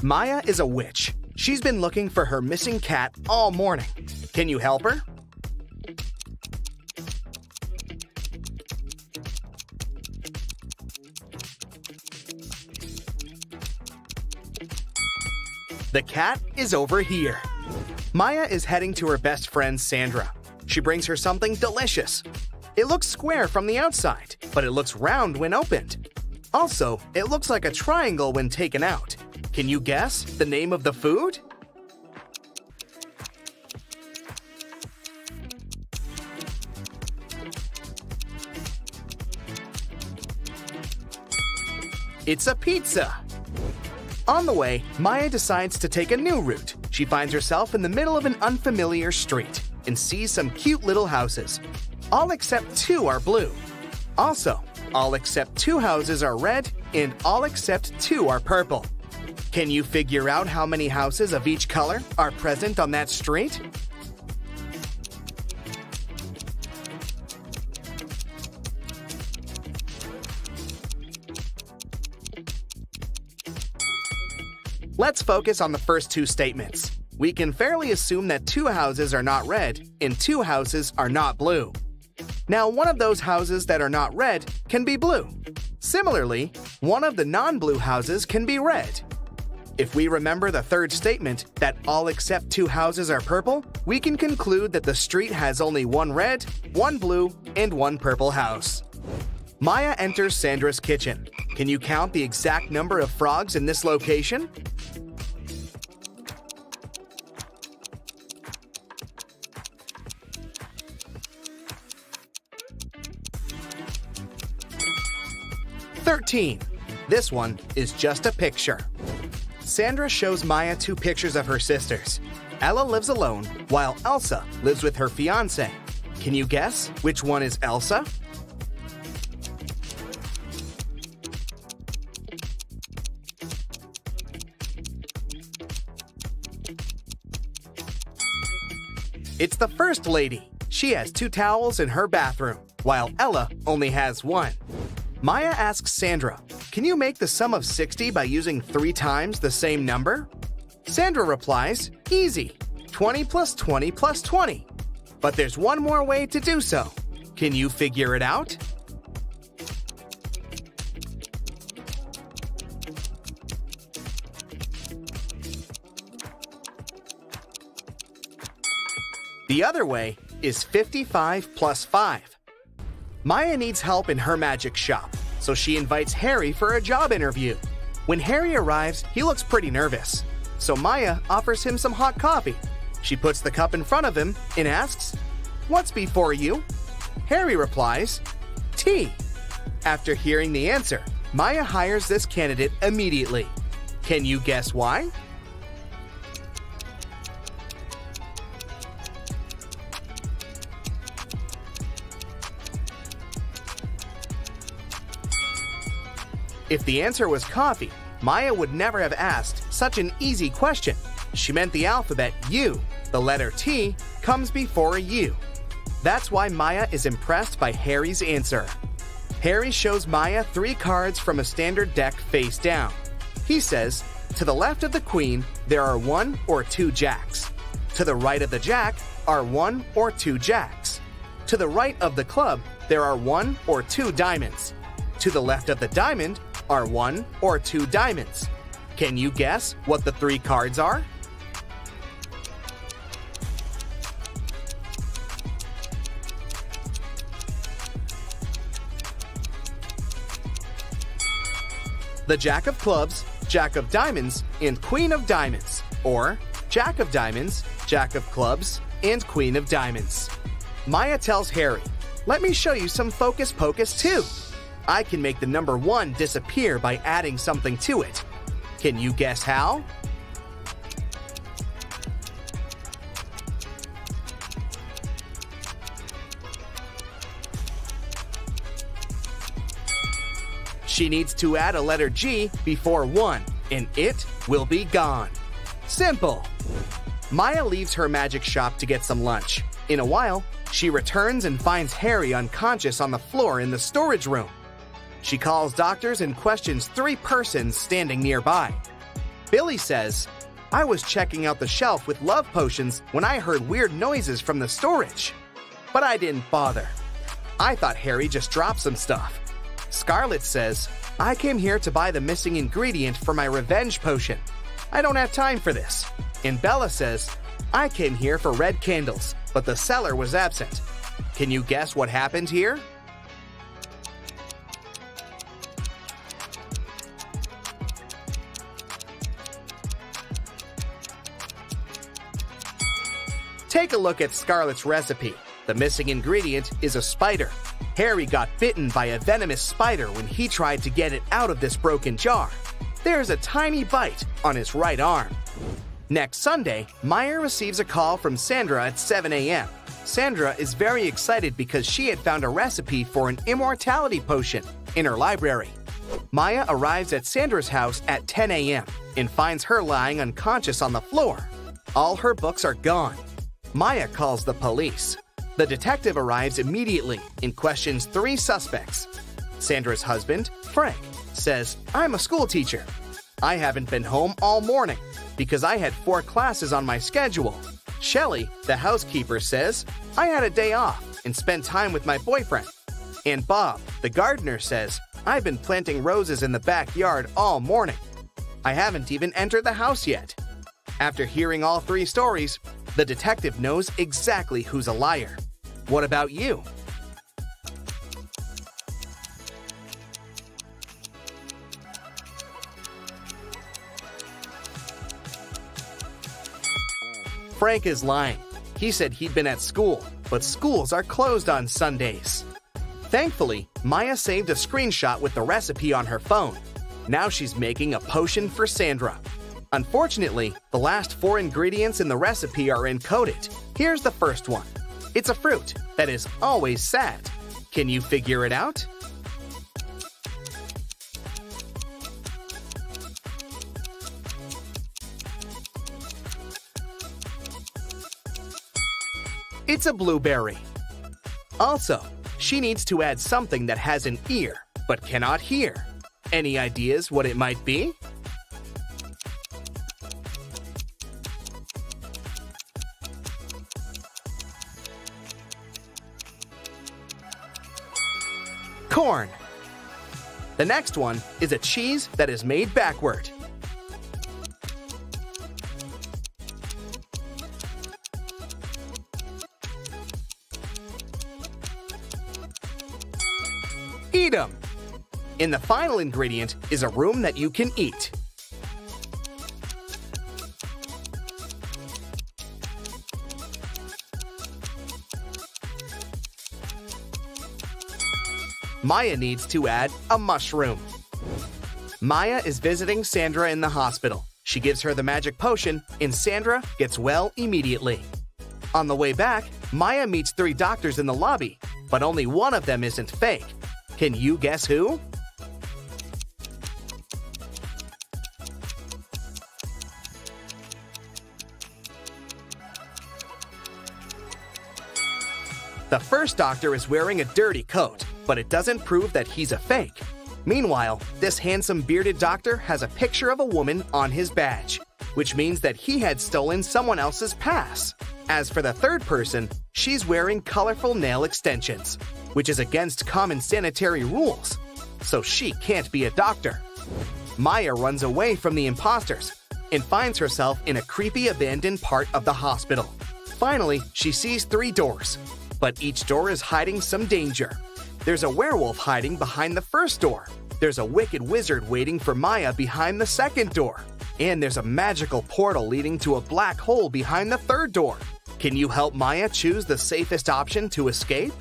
Maya is a witch. She's been looking for her missing cat all morning. Can you help her? The cat is over here. Maya is heading to her best friend Sandra. She brings her something delicious. It looks square from the outside, but it looks round when opened. Also, it looks like a triangle when taken out. Can you guess the name of the food? It's a pizza. On the way, Maya decides to take a new route. She finds herself in the middle of an unfamiliar street and sees some cute little houses. All except 2 are blue. Also, all except 2 houses are red and all except 2 are purple. Can you figure out how many houses of each color are present on that street? Let's focus on the first 2 statements. We can fairly assume that 2 houses are not red and 2 houses are not blue. Now, one of those houses that are not red can be blue. Similarly, one of the non-blue houses can be red. If we remember the third statement, that all except 2 houses are purple, we can conclude that the street has only 1 red, 1 blue, and 1 purple house. Maya enters Sandra's kitchen. Can you count the exact number of frogs in this location? "13. This one is just a picture. Sandra shows Maya 2 pictures of her sisters. Ella lives alone, while Elsa lives with her fiancé. Can you guess which one is Elsa? It's the First Lady. She has 2 towels in her bathroom, while Ella only has 1. Maya asks Sandra, can you make the sum of 60 by using 3 times the same number? Sandra replies, easy, 20 plus 20 plus 20. But there's one more way to do so. Can you figure it out? The other way is 55 plus 5. Maya needs help in her magic shop, so she invites Harry for a job interview. When Harry arrives, he looks pretty nervous. So Maya offers him some hot coffee. She puts the cup in front of him and asks, "What's before you?" Harry replies, "Tea." After hearing the answer, Maya hires this candidate immediately. Can you guess why? If the answer was coffee, Maya would never have asked such an easy question. She meant the alphabet U, the letter T, comes before a U. That's why Maya is impressed by Harry's answer. Harry shows Maya 3 cards from a standard deck face down. He says, to the left of the queen, there are 1 or 2 jacks. To the right of the jack are 1 or 2 jacks. To the right of the club, there are 1 or 2 diamonds. To the left of the diamond are 1 or 2 diamonds. Can you guess what the 3 cards are? The Jack of Clubs, Jack of Diamonds, and Queen of Diamonds, or Jack of Diamonds, Jack of Clubs, and Queen of Diamonds. Maya tells Harry, "Let me show you some focus pocus too. I can make the number 1 disappear by adding something to it. Can you guess how?" She needs to add a letter G before 1, and it will be gone. Simple. Maya leaves her magic shop to get some lunch. In a while, she returns and finds Harry unconscious on the floor in the storage room. She calls doctors and questions 3 persons standing nearby. Billy says, I was checking out the shelf with love potions when I heard weird noises from the storage. But I didn't bother. I thought Harry just dropped some stuff. Scarlet says, I came here to buy the missing ingredient for my revenge potion. I don't have time for this. And Bella says, I came here for red candles, but the seller was absent. Can you guess what happened here? Take a look at Scarlet's recipe. The missing ingredient is a spider. Harry got bitten by a venomous spider when he tried to get it out of this broken jar. There's a tiny bite on his right arm. Next Sunday, Maya receives a call from Sandra at 7 a.m. Sandra is very excited because she had found a recipe for an immortality potion in her library. Maya arrives at Sandra's house at 10 a.m. and finds her lying unconscious on the floor. All her books are gone. Maya calls the police. The detective arrives immediately and questions 3 suspects. Sandra's husband, Frank, says, I'm a school teacher. I haven't been home all morning because I had 4 classes on my schedule. Shelley, the housekeeper, says, I had a day off and spent time with my boyfriend. And Bob, the gardener, says, I've been planting roses in the backyard all morning. I haven't even entered the house yet. After hearing all 3 stories, the detective knows exactly who's a liar. What about you? Frank is lying. He said he'd been at school, but schools are closed on Sundays. Thankfully, Maya saved a screenshot with the recipe on her phone. Now she's making a potion for Sandra. Unfortunately, the last 4 ingredients in the recipe are encoded. Here's the first one. It's a fruit that is always sad. Can you figure it out? It's a blueberry. Also, she needs to add something that has an ear but cannot hear. Any ideas what it might be? Corn. The next one is a cheese that is made backward. Eat 'em. And the final ingredient is a room that you can eat. Maya needs to add a mushroom. Maya is visiting Sandra in the hospital. She gives her the magic potion, and Sandra gets well immediately. On the way back, Maya meets 3 doctors in the lobby, but only one of them isn't fake. Can you guess who? The first doctor is wearing a dirty coat, but it doesn't prove that he's a fake. Meanwhile, this handsome bearded doctor has a picture of a woman on his badge, which means that he had stolen someone else's pass. As for the third person, she's wearing colorful nail extensions, which is against common sanitary rules, so she can't be a doctor. Maya runs away from the imposters and finds herself in a creepy abandoned part of the hospital. Finally, she sees 3 doors, but each door is hiding some danger. There's a werewolf hiding behind the first door. There's a wicked wizard waiting for Maya behind the second door. And there's a magical portal leading to a black hole behind the third door. Can you help Maya choose the safest option to escape?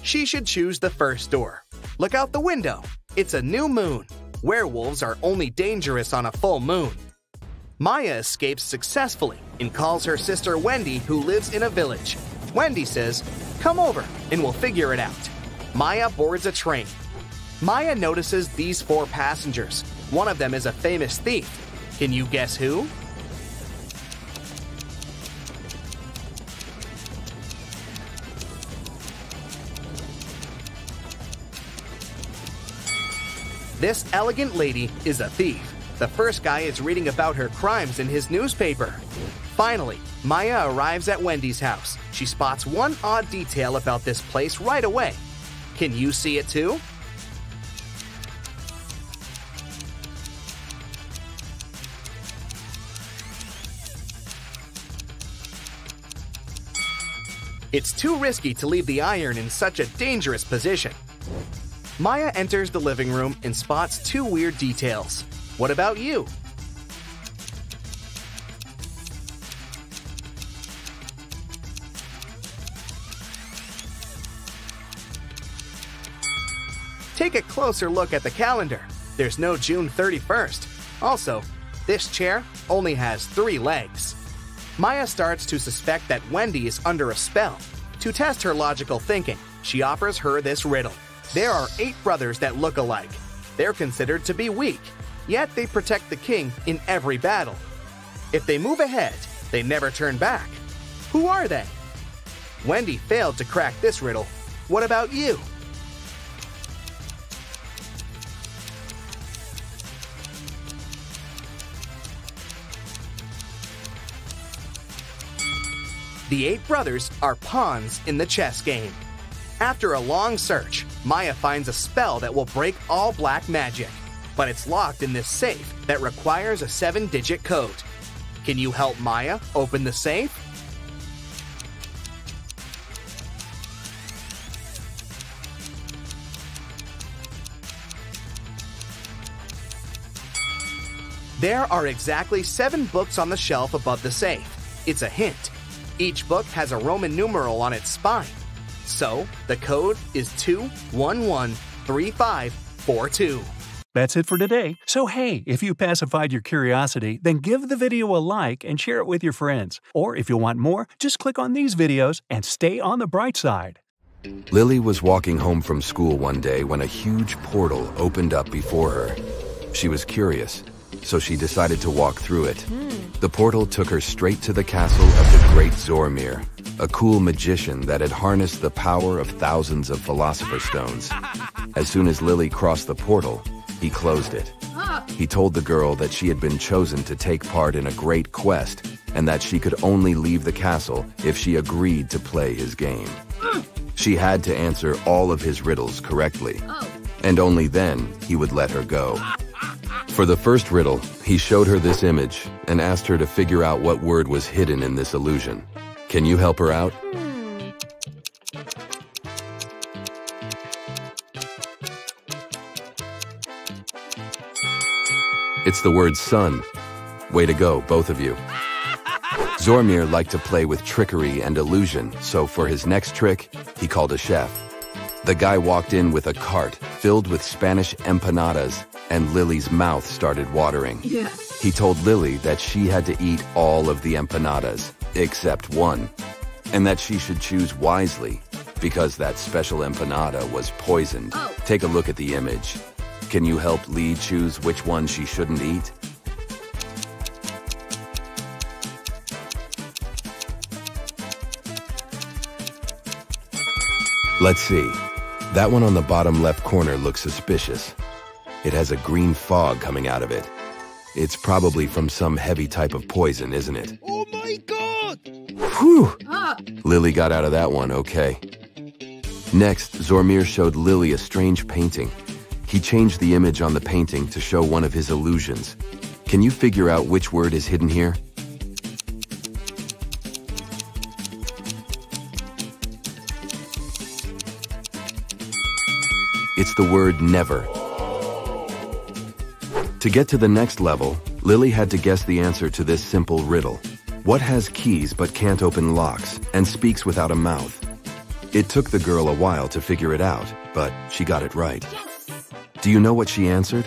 She should choose the first door. Look out the window. It's a new moon. Werewolves are only dangerous on a full moon. Maya escapes successfully and calls her sister Wendy, who lives in a village. Wendy says, "Come over and we'll figure it out." Maya boards a train. Maya notices these 4 passengers. One of them is a famous thief. Can you guess who? This elegant lady is a thief. The first guy is reading about her crimes in his newspaper. Finally, Maya arrives at Wendy's house. She spots one odd detail about this place right away. Can you see it too? It's too risky to leave the iron in such a dangerous position. Maya enters the living room and spots two weird details. What about you? Take a closer look at the calendar. There's no June 31st. Also, this chair only has 3 legs. Maya starts to suspect that Wendy is under a spell. To test her logical thinking, she offers her this riddle. There are 8 brothers that look alike. They're considered to be weak, yet they protect the king in every battle. If they move ahead, they never turn back. Who are they? Wendy failed to crack this riddle. What about you? The 8 brothers are pawns in the chess game. After a long search, Maya finds a spell that will break all black magic, but it's locked in this safe that requires a 7-digit code. Can you help Maya open the safe? There are exactly 7 books on the shelf above the safe. It's a hint. Each book has a Roman numeral on its spine. So, the code is 2113542. That's it for today. So hey, if you pacified your curiosity, then give the video a like and share it with your friends. Or if you want more, just click on these videos and stay on the bright side. Lily was walking home from school one day when a huge portal opened up before her. She was curious, so she decided to walk through it. The portal took her straight to the castle of the Great Zormir, a cool magician that had harnessed the power of thousands of Philosopher's Stones. As soon as Lily crossed the portal, he closed it. He told the girl that she had been chosen to take part in a great quest and that she could only leave the castle if she agreed to play his game. She had to answer all of his riddles correctly, and only then he would let her go. For the first riddle, he showed her this image and asked her to figure out what word was hidden in this illusion. Can you help her out? It's the word sun. Way to go, both of you. Zormir liked to play with trickery and illusion, so for his next trick, he called a chef. The guy walked in with a cart filled with Spanish empanadas, and Lily's mouth started watering. He told Lily that she had to eat all of the empanadas, except one, and that she should choose wisely, because that special empanada was poisoned. Take a look at the image. Can you help Lee choose which one she shouldn't eat? Let's see. That one on the bottom left corner looks suspicious. It has a green fog coming out of it. It's probably from some heavy type of poison, isn't it? Oh my God! Whew! Lily got out of that one okay. Next, Zormir showed Lily a strange painting. He changed the image on the painting to show one of his illusions. Can you figure out which word is hidden here? It's the word never. To get to the next level, Lily had to guess the answer to this simple riddle. What has keys but can't open locks and speaks without a mouth? It took the girl a while to figure it out, but she got it right. Do you know what she answered?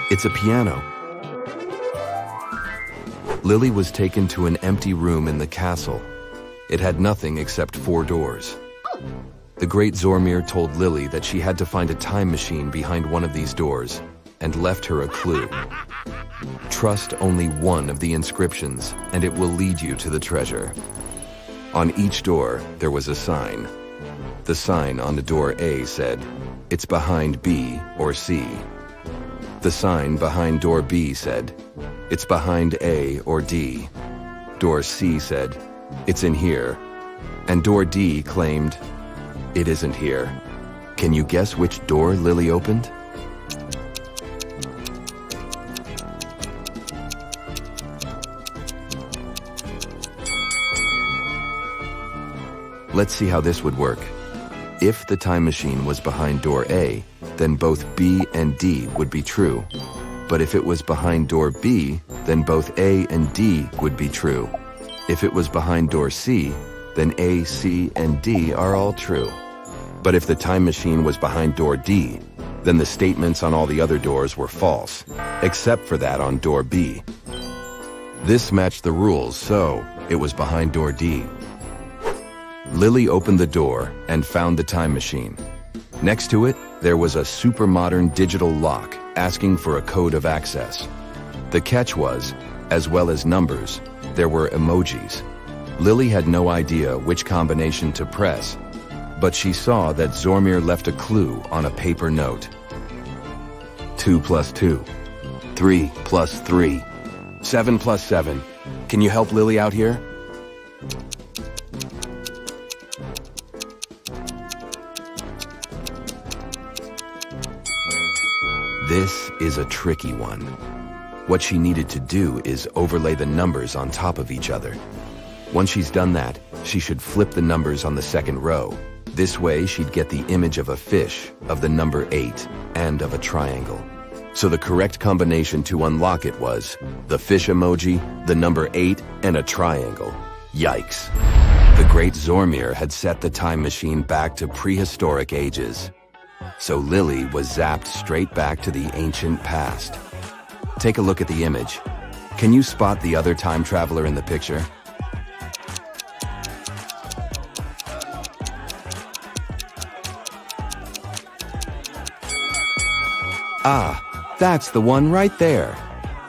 It's a piano. Lily was taken to an empty room in the castle. It had nothing except 4 doors. The Great Zormir told Lily that she had to find a time machine behind one of these doors and left her a clue. Trust only one of the inscriptions and it will lead you to the treasure. On each door, there was a sign. The sign on the door A said, "It's behind B or C." The sign behind door B said, "It's behind A or D." Door C said, "It's in here." And door D claimed, "It isn't here." Can you guess which door Lily opened? Let's see how this would work. If the time machine was behind door A, then both B and D would be true. But if it was behind door B, then both A and D would be true. If it was behind door C, then A, C, and D are all true. But if the time machine was behind door D, then the statements on all the other doors were false, except for that on door B. This matched the rules, so it was behind door D. Lily opened the door and found the time machine. Next to it, there was a super modern digital lock asking for a code of access. The catch was, as well as numbers, there were emojis. Lily had no idea which combination to press, but she saw that Zormir left a clue on a paper note. 2 plus 2. 3 plus 3. 7 plus 7. Can you help Lily out here? This is a tricky one. What she needed to do is overlay the numbers on top of each other. Once she's done that, she should flip the numbers on the second row. This way, she'd get the image of a fish, of the number 8, and of a triangle. So the correct combination to unlock it was the fish emoji, the number 8, and a triangle. Yikes. The great Zormir had set the time machine back to prehistoric ages. So Lily was zapped straight back to the ancient past. Take a look at the image. Can you spot the other time traveler in the picture? Ah, that's the one right there.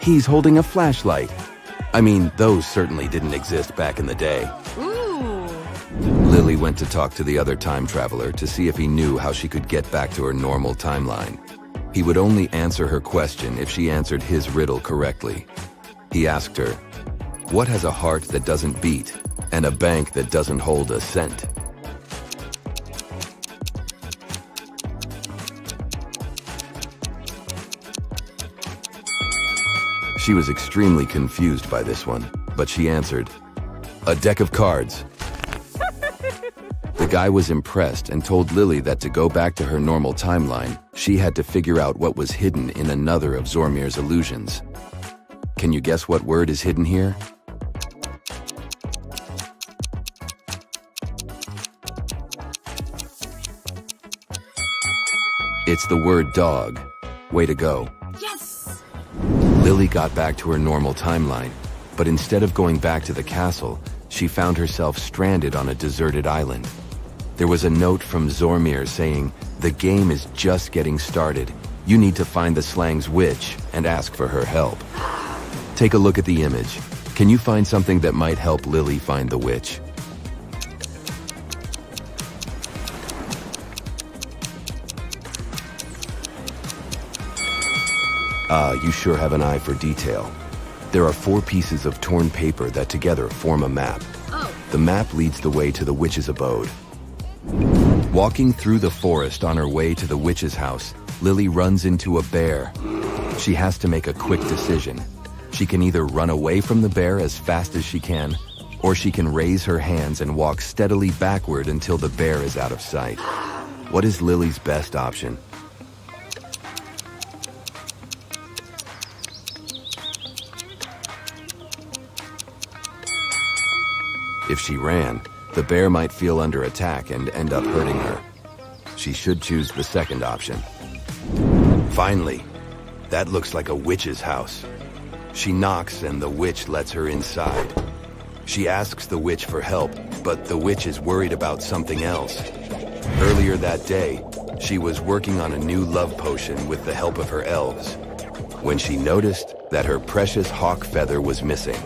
He's holding a flashlight. I mean, those certainly didn't exist back in the day. Lily went to talk to the other time traveler to see if he knew how she could get back to her normal timeline. He would only answer her question if she answered his riddle correctly. He asked her, "What has a heart that doesn't beat and a bank that doesn't hold a cent?" She was extremely confused by this one, but she answered, "A deck of cards." The guy was impressed and told Lily that to go back to her normal timeline, she had to figure out what was hidden in another of Zormir's illusions. Can you guess what word is hidden here? It's the word dog. Way to go. Yes! Lily got back to her normal timeline, but instead of going back to the castle, she found herself stranded on a deserted island. There was a note from Zormir saying, "The game is just getting started. You need to find the slang's witch and ask for her help." Take a look at the image. Can you find something that might help Lily find the witch? Ah, you sure have an eye for detail. There are 4 pieces of torn paper that together form a map. The map leads the way to the witch's abode. Walking through the forest on her way to the witch's house, Lily runs into a bear. She has to make a quick decision. She can either run away from the bear as fast as she can, or she can raise her hands and walk steadily backward until the bear is out of sight. What is Lily's best option? If she ran, the bear might feel under attack and end up hurting her. She should choose the second option. Finally, that looks like a witch's house. She knocks and the witch lets her inside. She asks the witch for help, but the witch is worried about something else. Earlier that day, she was working on a new love potion with the help of her elves, when she noticed that her precious hawk feather was missing.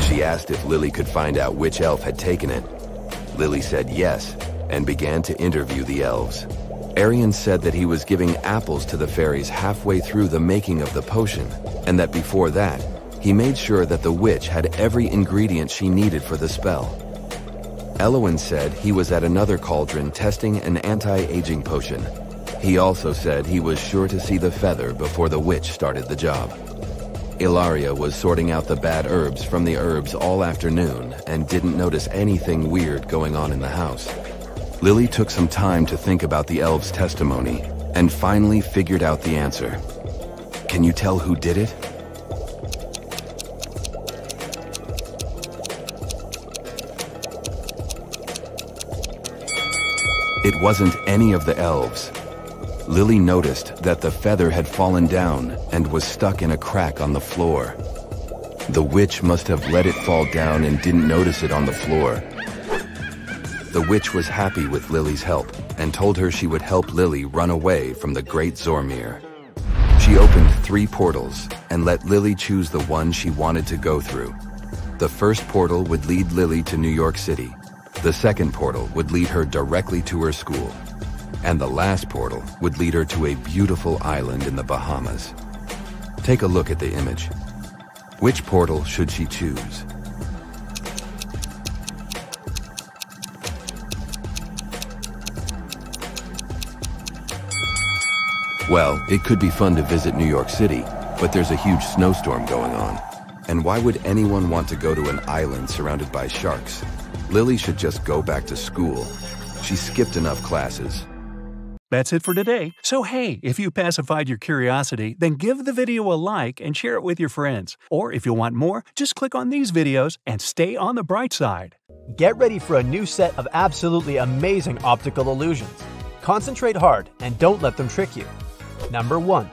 She asked if Lily could find out which elf had taken it, Lily said yes and began to interview the elves. Arian said that he was giving apples to the fairies halfway through the making of the potion, and that before that, he made sure that the witch had every ingredient she needed for the spell. Elowen said he was at another cauldron testing an anti-aging potion. He also said he was sure to see the feather before the witch started the job. Ilaria was sorting out the bad herbs from the herbs all afternoon and didn't notice anything weird going on in the house. Lily took some time to think about the elves' testimony and finally figured out the answer. Can you tell who did it? It wasn't any of the elves. Lily noticed that the feather had fallen down and was stuck in a crack on the floor. The witch must have let it fall down and didn't notice it on the floor. The witch was happy with Lily's help and told her she would help Lily run away from the Great Zormir. She opened 3 portals and let Lily choose the one she wanted to go through. The first portal would lead Lily to New York City. The second portal would lead her directly to her school. And the last portal would lead her to a beautiful island in the Bahamas. Take a look at the image. Which portal should she choose? Well, it could be fun to visit New York City, but there's a huge snowstorm going on. And why would anyone want to go to an island surrounded by sharks? Lily should just go back to school. She skipped enough classes. That's it for today. So hey, if you pacified your curiosity, then give the video a like and share it with your friends. Or if you want more, just click on these videos and stay on the bright side. Get ready for a new set of absolutely amazing optical illusions. Concentrate hard and don't let them trick you. Number 1.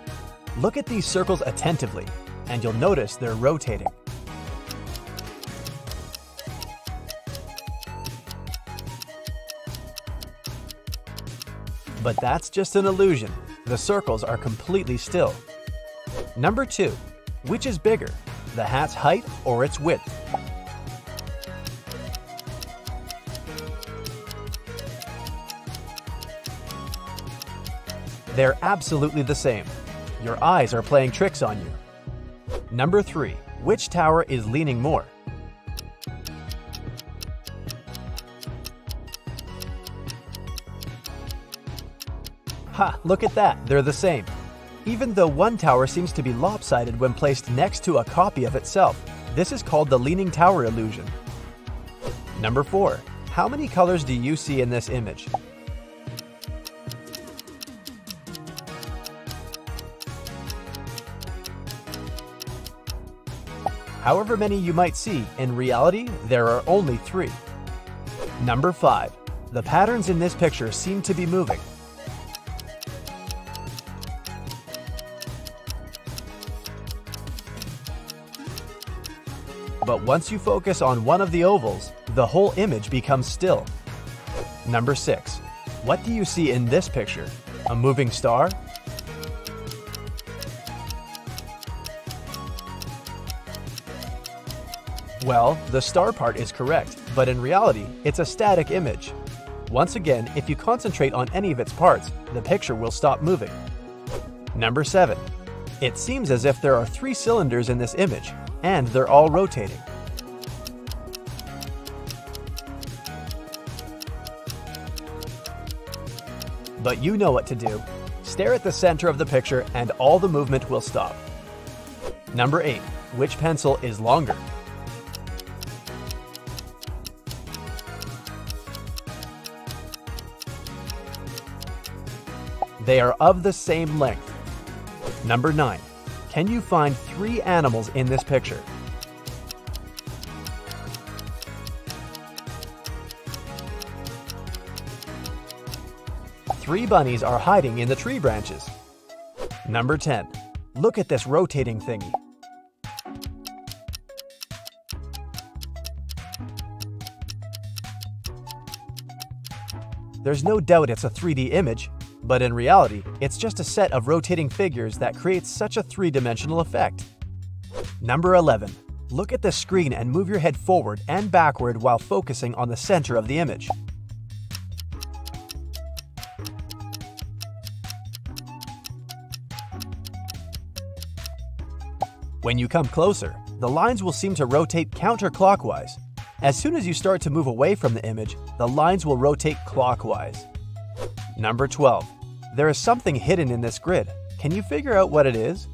Look at these circles attentively, and you'll notice they're rotating. But that's just an illusion. The circles are completely still. Number 2. Which is bigger, the hat's height or its width? They're absolutely the same. Your eyes are playing tricks on you. Number 3. Which tower is leaning more? Ha! Look at that, they're the same. Even though one tower seems to be lopsided when placed next to a copy of itself, this is called the leaning tower illusion. Number 4. How many colors do you see in this image? However many you might see, in reality, there are only 3. Number 5. The patterns in this picture seem to be moving. But once you focus on one of the ovals, the whole image becomes still. Number 6. What do you see in this picture? A moving star? Well, the star part is correct, but in reality, it's a static image. Once again, if you concentrate on any of its parts, the picture will stop moving. Number 7. It seems as if there are 3 cylinders in this image, and they're all rotating. But you know what to do. Stare at the center of the picture and all the movement will stop. Number 8. Which pencil is longer? They are of the same length. Number 9. Can you find 3 animals in this picture? Three bunnies are hiding in the tree branches. Number 10. Look at this rotating thingy. There's no doubt it's a 3D image, but in reality, it's just a set of rotating figures that creates such a 3-dimensional effect. Number 11. Look at the screen and move your head forward and backward while focusing on the center of the image. When you come closer, the lines will seem to rotate counterclockwise. As soon as you start to move away from the image, the lines will rotate clockwise. Number 12. There is something hidden in this grid. Can you figure out what it is?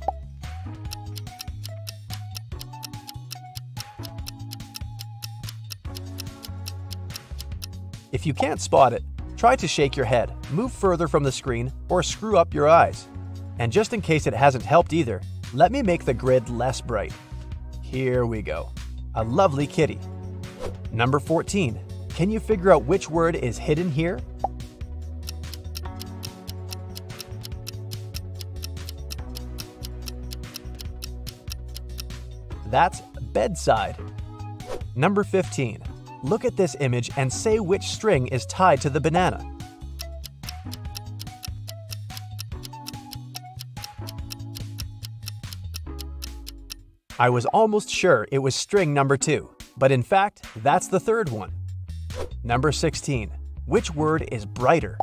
If you can't spot it, try to shake your head, move further from the screen, or screw up your eyes. And just in case it hasn't helped either, let me make the grid less bright. Here we go. A lovely kitty. Number 14. Can you figure out which word is hidden here? That's bedside. Number 15. Look at this image and say which string is tied to the banana. I was almost sure it was string number 2, but in fact, that's the third one. Number 16. Which word is brighter?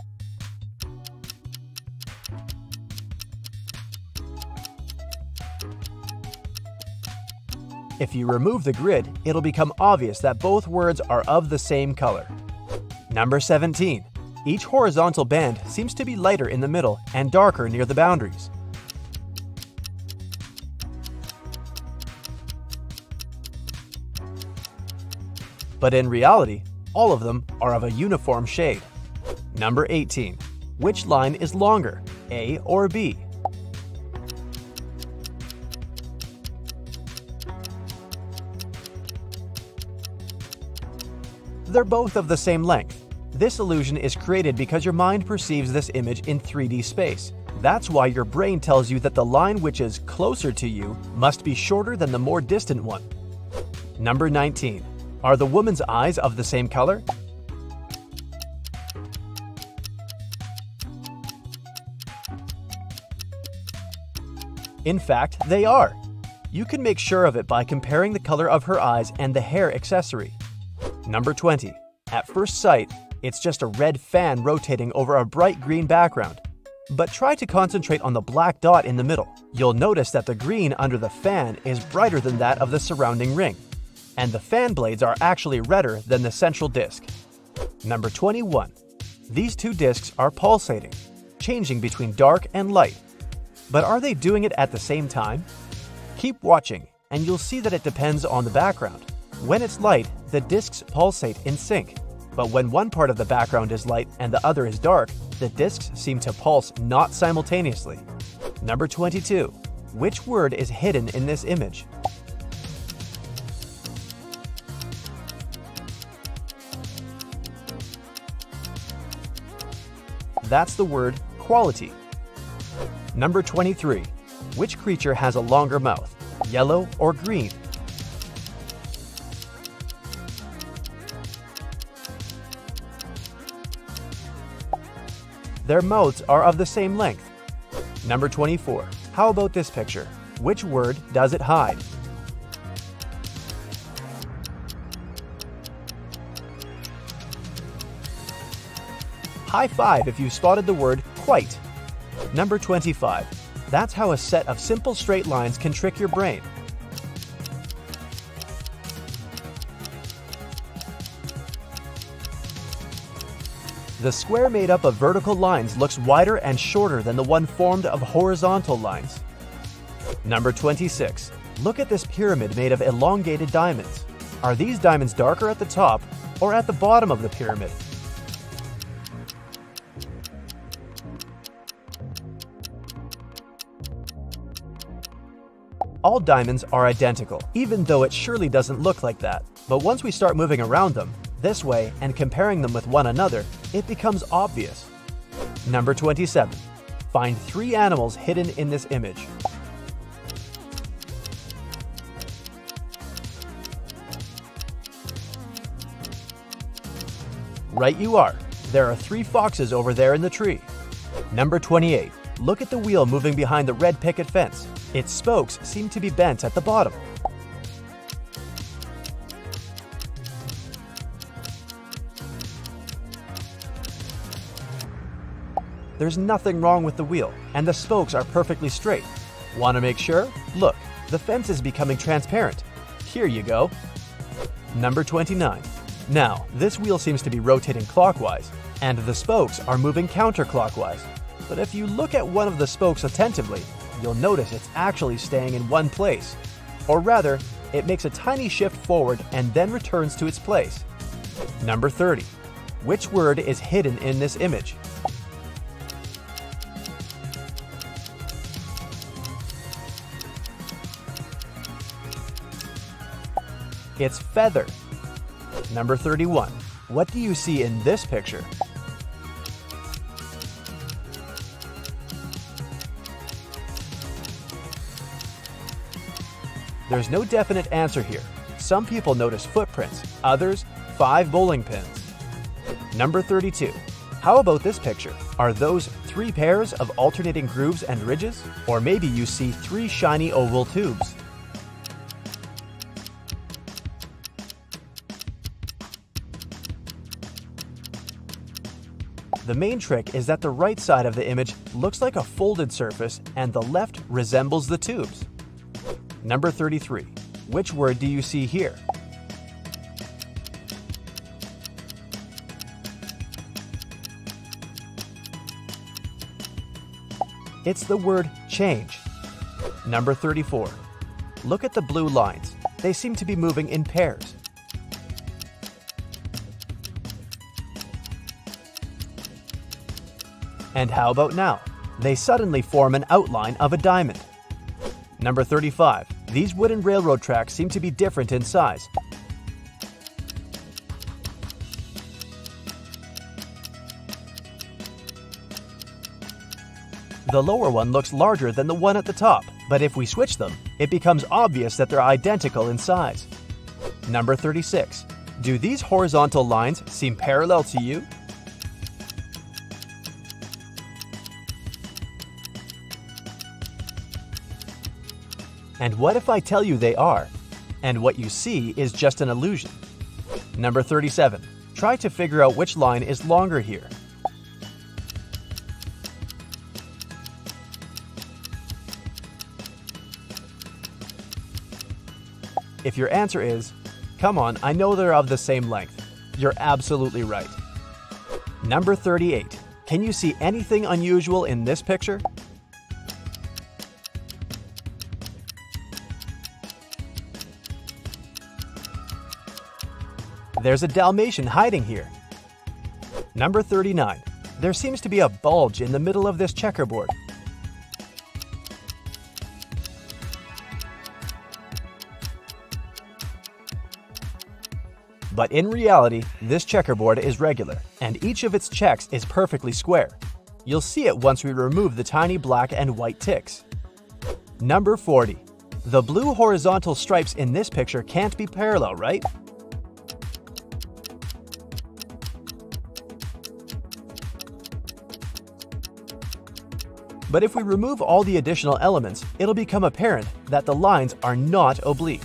If you remove the grid, it'll become obvious that both words are of the same color. Number 17. Each horizontal band seems to be lighter in the middle and darker near the boundaries. But in reality, all of them are of a uniform shade. Number 18. Which line is longer, A or B? They're both of the same length. This illusion is created because your mind perceives this image in 3D space. That's why your brain tells you that the line which is closer to you must be shorter than the more distant one. Number 19. Are the woman's eyes of the same color? In fact, they are. You can make sure of it by comparing the color of her eyes and the hair accessory. Number 20. At first sight, it's just a red fan rotating over a bright green background. But try to concentrate on the black dot in the middle. You'll notice that the green under the fan is brighter than that of the surrounding ring. And the fan blades are actually redder than the central disc. Number 21. These two discs are pulsating, changing between dark and light. But are they doing it at the same time? Keep watching, and you'll see that it depends on the background. When it's light, the discs pulsate in sync. But when one part of the background is light and the other is dark, the discs seem to pulse not simultaneously. Number 22. Which word is hidden in this image? That's the word quality. Number 23. Which creature has a longer mouth, yellow or green? Their mouths are of the same length. Number 24. How about this picture? Which word does it hide? High five if you spotted the word quite. Number 25. That's how a set of simple straight lines can trick your brain. The square made up of vertical lines looks wider and shorter than the one formed of horizontal lines. Number 26. Look at this pyramid made of elongated diamonds. Are these diamonds darker at the top or at the bottom of the pyramid? All diamonds are identical, even though it surely doesn't look like that. But once we start moving around them, this way, and comparing them with one another, it becomes obvious. Number 27. Find 3 animals hidden in this image. Right you are. There are 3 foxes over there in the tree. Number 28. Look at the wheel moving behind the red picket fence. Its spokes seem to be bent at the bottom. there's nothing wrong with the wheel, and the spokes are perfectly straight. Want to make sure? Look, the fence is becoming transparent. Here you go. Number 29. Now, this wheel seems to be rotating clockwise, and the spokes are moving counterclockwise. But if you look at one of the spokes attentively, you'll notice it's actually staying in one place. Or rather, it makes a tiny shift forward and then returns to its place. Number 30. Which word is hidden in this image? It's feather. Number 31. What do you see in this picture? There's no definite answer here. Some people notice footprints, others 5 bowling pins. Number 32. How about this picture? Are those 3 pairs of alternating grooves and ridges? Or maybe you see 3 shiny oval tubes. The main trick is that the right side of the image looks like a folded surface and the left resembles the tubes. Number 33. Which word do you see here? It's the word change. Number 34. Look at the blue lines. They seem to be moving in pairs. And how about now? They suddenly form an outline of a diamond. Number 35. These wooden railroad tracks seem to be different in size. The lower one looks larger than the one at the top, but if we switch them, it becomes obvious that they're identical in size. Number 36. Do these horizontal lines seem parallel to you? And what if I tell you they are, and what you see is just an illusion? Number 37. Try to figure out which line is longer here. If your answer is, come on, I know they're of the same length, you're absolutely right. Number 38. Can you see anything unusual in this picture? There's a Dalmatian hiding here. Number 39. There seems to be a bulge in the middle of this checkerboard. But in reality, this checkerboard is regular, and each of its checks is perfectly square. You'll see it once we remove the tiny black and white ticks. Number 40. The blue horizontal stripes in this picture can't be parallel, right? But if we remove all the additional elements, it'll become apparent that the lines are not oblique.